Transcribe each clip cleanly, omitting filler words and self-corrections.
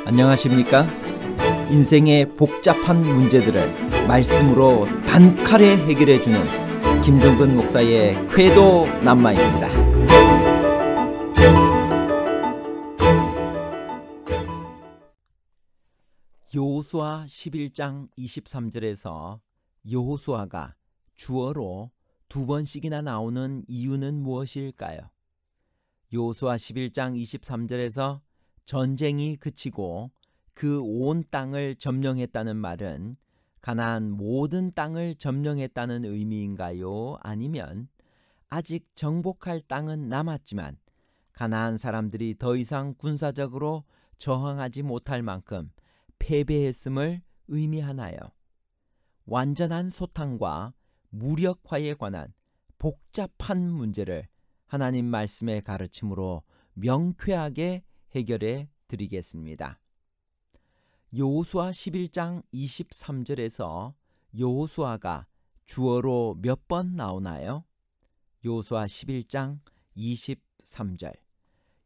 안녕하십니까? 인생의 복잡한 문제들을 말씀으로 단칼에 해결해주는 김종근 목사의 궤도 남마입니다. 여호수아 11장 23절에서 여호수아가 주어로 두 번씩이나 나오는 이유는 무엇일까요? 여호수아 11장 23절에서 전쟁이 그치고 그 온 땅을 점령했다는 말은 가나안 모든 땅을 점령했다는 의미인가요? 아니면 아직 정복할 땅은 남았지만 가나안 사람들이 더 이상 군사적으로 저항하지 못할 만큼 패배했음을 의미하나요? 완전한 소탕과 무력화에 관한 복잡한 문제를 하나님 말씀의 가르침으로 명쾌하게 해결해 드리겠습니다. 여호수아 11장 23절에서 여호수아가 주어로 몇 번 나오나요? 여호수아 11장 23절.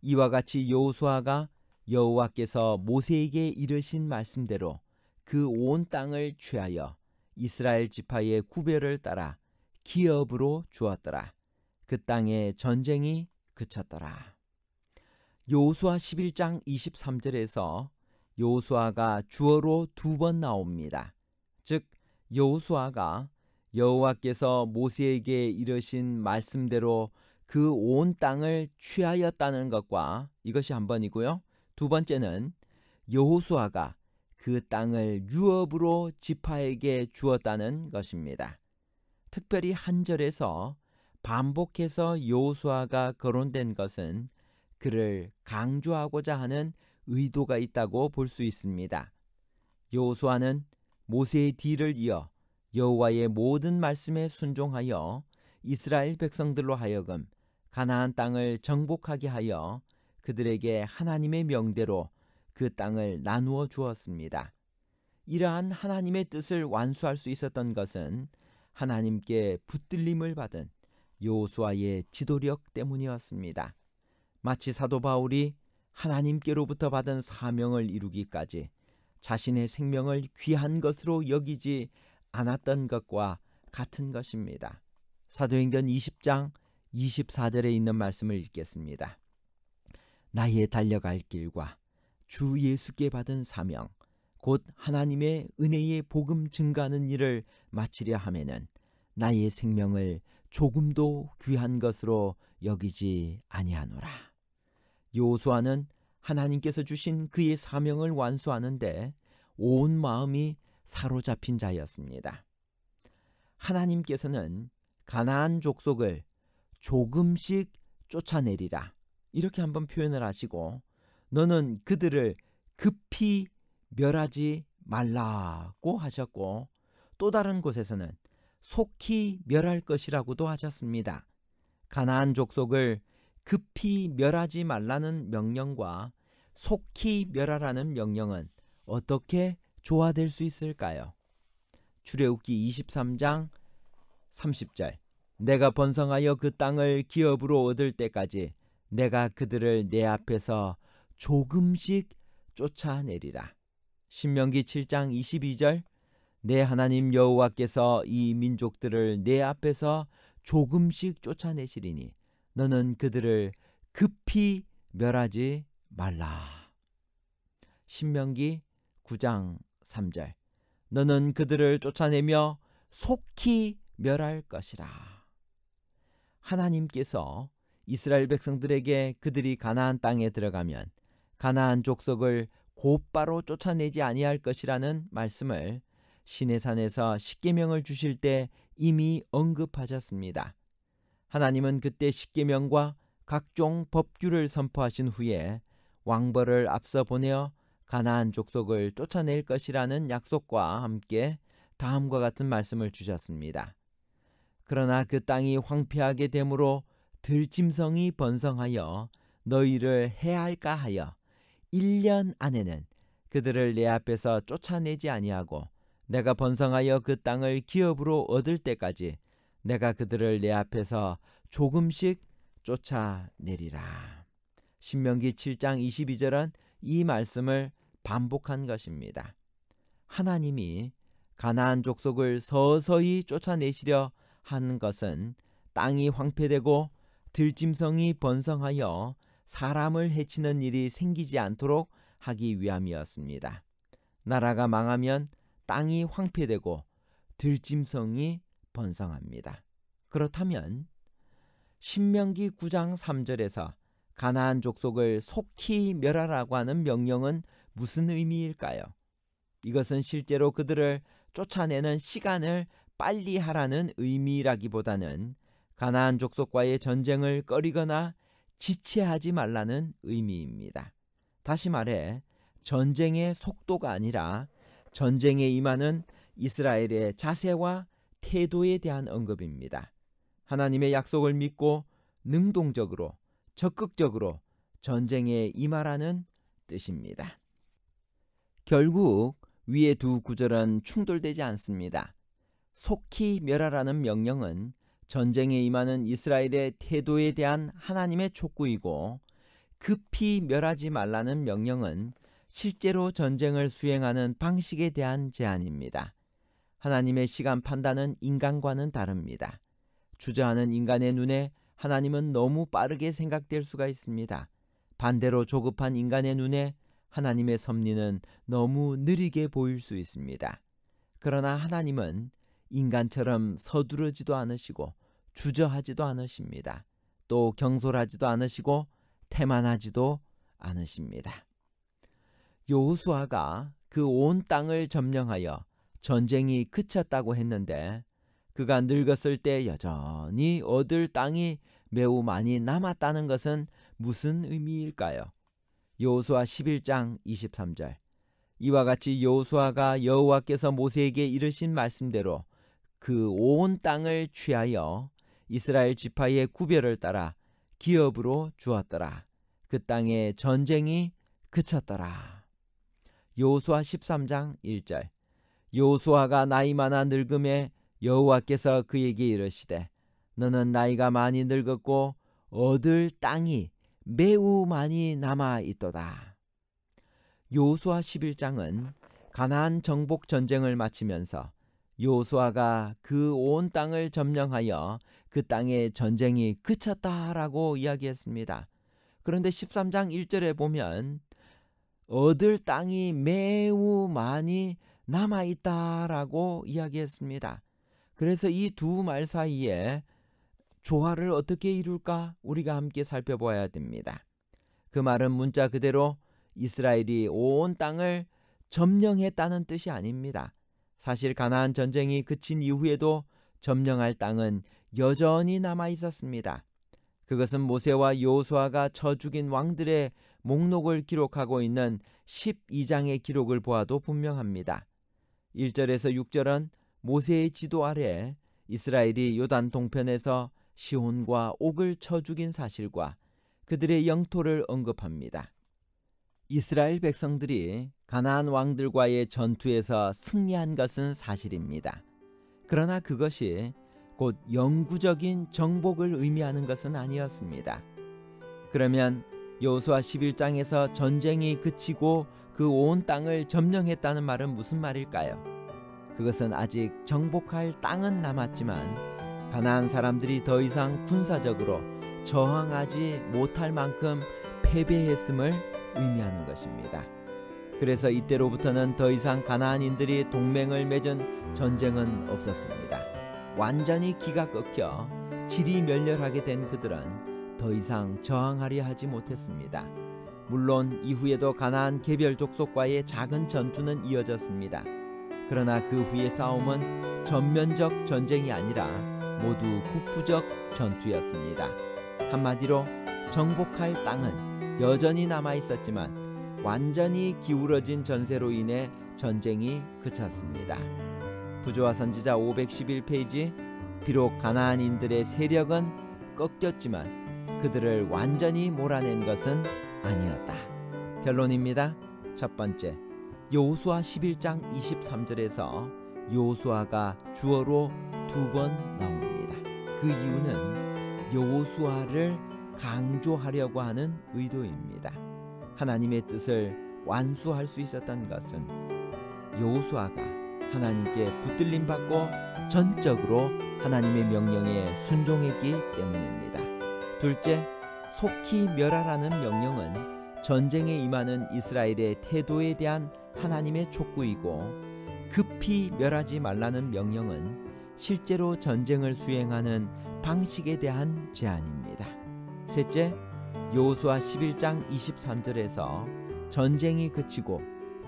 이와 같이 여호수아가 여호와께서 모세에게 이르신 말씀대로 그 온 땅을 취하여 이스라엘 지파의 구별을 따라 기업으로 주었더라. 그 땅에 전쟁이 그쳤더라. 여호수아 11장 23절에서 여호수아가 주어로 두 번 나옵니다. 즉 여호수아가 여호와께서 모세에게 이르신 말씀대로 그 온 땅을 취하였다는 것과 이것이 한 번이고요. 두 번째는 여호수아가 그 땅을 유업으로 지파에게 주었다는 것입니다. 특별히 한 절에서 반복해서 여호수아가 거론된 것은 그를 강조하고자 하는 의도가 있다고 볼 수 있습니다. 여호수아는 모세의 뒤를 이어 여호와의 모든 말씀에 순종하여 이스라엘 백성들로 하여금 가나안 땅을 정복하게 하여 그들에게 하나님의 명대로 그 땅을 나누어 주었습니다. 이러한 하나님의 뜻을 완수할 수 있었던 것은 하나님께 붙들림을 받은 여호수아의 지도력 때문이었습니다. 마치 사도 바울이 하나님께로부터 받은 사명을 이루기까지 자신의 생명을 귀한 것으로 여기지 않았던 것과 같은 것입니다. 사도행전 20장 24절에 있는 말씀을 읽겠습니다. 나의 달려갈 길과 주 예수께 받은 사명 곧 하나님의 은혜의 복음 증가하는 일을 마치려 하면은 나의 생명을 조금도 귀한 것으로 여기지 아니하노라. 여호수아는 하나님께서 주신 그의 사명을 완수하는데 온 마음이 사로잡힌 자였습니다. 하나님께서는 가나안 족속을 조금씩 쫓아내리라 이렇게 한번 표현을 하시고 너는 그들을 급히 멸하지 말라고 하셨고 또 다른 곳에서는 속히 멸할 것이라고도 하셨습니다. 가나안 족속을 급히 멸하지 말라는 명령과 속히 멸하라는 명령은 어떻게 조화될 수 있을까요? 출애굽기 23장 30절 내가 번성하여 그 땅을 기업으로 얻을 때까지 내가 그들을 내 앞에서 조금씩 쫓아내리라. 신명기 7장 22절 내 하나님 여호와께서 이 민족들을 내 앞에서 조금씩 쫓아내시리니 너는 그들을 급히 멸하지 말라. 신명기 9장 3절 너는 그들을 쫓아내며 속히 멸할 것이라. 하나님께서 이스라엘 백성들에게 그들이 가나안 땅에 들어가면 가나안 족속을 곧바로 쫓아내지 아니할 것이라는 말씀을 시내산에서 십계명을 주실 때 이미 언급하셨습니다. 하나님은 그때 십계명과 각종 법규를 선포하신 후에 왕벌을 앞서 보내어 가나안 족속을 쫓아낼 것이라는 약속과 함께 다음과 같은 말씀을 주셨습니다. 그러나 그 땅이 황폐하게 되므로 들짐승이 번성하여 너희를 해할까 하여 1년 안에는 그들을 내 앞에서 쫓아내지 아니하고 내가 번성하여 그 땅을 기업으로 얻을 때까지 내가 그들을 내 앞에서 조금씩 쫓아내리라. 신명기 7장 22절은 이 말씀을 반복한 것입니다. 하나님이 가나안 족속을 서서히 쫓아내시려 한 것은 땅이 황폐되고 들짐승이 번성하여 사람을 해치는 일이 생기지 않도록 하기 위함이었습니다. 나라가 망하면 땅이 황폐되고 들짐승이 번성합니다. 그렇다면 신명기 9장 3절에서 가나안 족속을 속히 멸하라고 하는 명령은 무슨 의미일까요? 이것은 실제로 그들을 쫓아내는 시간을 빨리 하라는 의미라기보다는 가나안 족속과의 전쟁을 꺼리거나 지체하지 말라는 의미입니다. 다시 말해 전쟁의 속도가 아니라 전쟁에 임하는 이스라엘의 자세와 태도에 대한 언급입니다. 하나님의 약속을 믿고 능동적으로 적극적으로 전쟁에 임하라는 뜻입니다. 결국 위의 두 구절은 충돌되지 않습니다. 속히 멸하라는 명령은 전쟁에 임하는 이스라엘의 태도에 대한 하나님의 촉구이고, 급히 멸하지 말라는 명령은 실제로 전쟁을 수행하는 방식에 대한 제안입니다. 하나님의 시간 판단은 인간과는 다릅니다. 주저하는 인간의 눈에 하나님은 너무 빠르게 생각될 수가 있습니다. 반대로 조급한 인간의 눈에 하나님의 섭리는 너무 느리게 보일 수 있습니다. 그러나 하나님은 인간처럼 서두르지도 않으시고 주저하지도 않으십니다. 또 경솔하지도 않으시고 태만하지도 않으십니다. 여호수아가 그 온 땅을 점령하여 전쟁이 그쳤다고 했는데, 그가 늙었을 때 여전히 얻을 땅이 매우 많이 남았다는 것은 무슨 의미일까요? 여호수아 11장 23절. 이와 같이 여호수아가 여호와께서 모세에게 이르신 말씀대로 그 온 땅을 취하여 이스라엘 지파의 구별을 따라 기업으로 주었더라. 그 땅에 전쟁이 그쳤더라. 여호수아 13장 1절. 여호수아가 나이 많아 늙음에 여호와께서 그에게 이르시되 너는 나이가 많이 늙었고 얻을 땅이 매우 많이 남아 있도다. 여호수아 11장은 가나안 정복 전쟁을 마치면서 여호수아가 그 온 땅을 점령하여 그 땅에 전쟁이 그쳤다라고 이야기했습니다. 그런데 13장 1절에 보면 얻을 땅이 매우 많이 남아있다라고 이야기했습니다. 그래서 이 두 말 사이에 조화를 어떻게 이룰까 우리가 함께 살펴봐야 됩니다. 그 말은 문자 그대로 이스라엘이 온 땅을 점령했다는 뜻이 아닙니다. 사실 가나안 전쟁이 그친 이후에도 점령할 땅은 여전히 남아 있었습니다. 그것은 모세와 여호수아가 쳐 죽인 왕들의 목록을 기록하고 있는 12장의 기록을 보아도 분명합니다. 1절에서 6절은 모세의 지도 아래 이스라엘이 요단 동편에서 시혼과 옥을 쳐 죽인 사실과 그들의 영토를 언급합니다. 이스라엘 백성들이 가나안 왕들과의 전투에서 승리한 것은 사실입니다. 그러나 그것이 곧 영구적인 정복을 의미하는 것은 아니었습니다. 그러면 여호수아 11장에서 전쟁이 그치고 그 온 땅을 점령했다는 말은 무슨 말일까요? 그것은 아직 정복할 땅은 남았지만 가나안 사람들이 더 이상 군사적으로 저항하지 못할 만큼 패배했음을 의미하는 것입니다. 그래서 이때로부터는 더 이상 가나안인들이 동맹을 맺은 전쟁은 없었습니다. 완전히 기가 꺾여 질이 멸렬하게 된 그들은 더 이상 저항하려 하지 못했습니다. 물론 이후에도 가나안 개별 족속과의 작은 전투는 이어졌습니다. 그러나 그 후의 싸움은 전면적 전쟁이 아니라 모두 국부적 전투였습니다. 한마디로 정복할 땅은 여전히 남아 있었지만 완전히 기울어진 전세로 인해 전쟁이 그쳤습니다. 부조화 선지자 511페이지. 비록 가나안인들의 세력은 꺾였지만 그들을 완전히 몰아낸 것은 아니었다. 결론입니다. 첫 번째, 여호수아 11장 23절에서 여호수아가 주어로 2번 나옵니다. 그 이유는 여호수아를 강조하려고 하는 의도입니다. 하나님의 뜻을 완수할 수 있었던 것은 여호수아가 하나님께 붙들림 받고 전적으로 하나님의 명령에 순종했기 때문입니다. 둘째, 속히 멸하라는 명령은 전쟁에 임하는 이스라엘의 태도에 대한 하나님의 촉구이고, 급히 멸하지 말라는 명령은 실제로 전쟁을 수행하는 방식에 대한 제안입니다. 셋째, 여호수아 11장 23절에서 전쟁이 그치고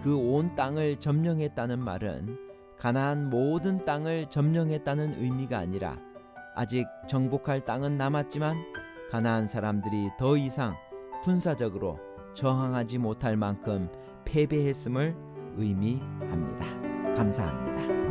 그 온 땅을 점령했다는 말은 가나안 모든 땅을 점령했다는 의미가 아니라 아직 정복할 땅은 남았지만 가나안 사람들이 더 이상 군사적으로 저항하지 못할 만큼 패배했음을 의미합니다. 감사합니다.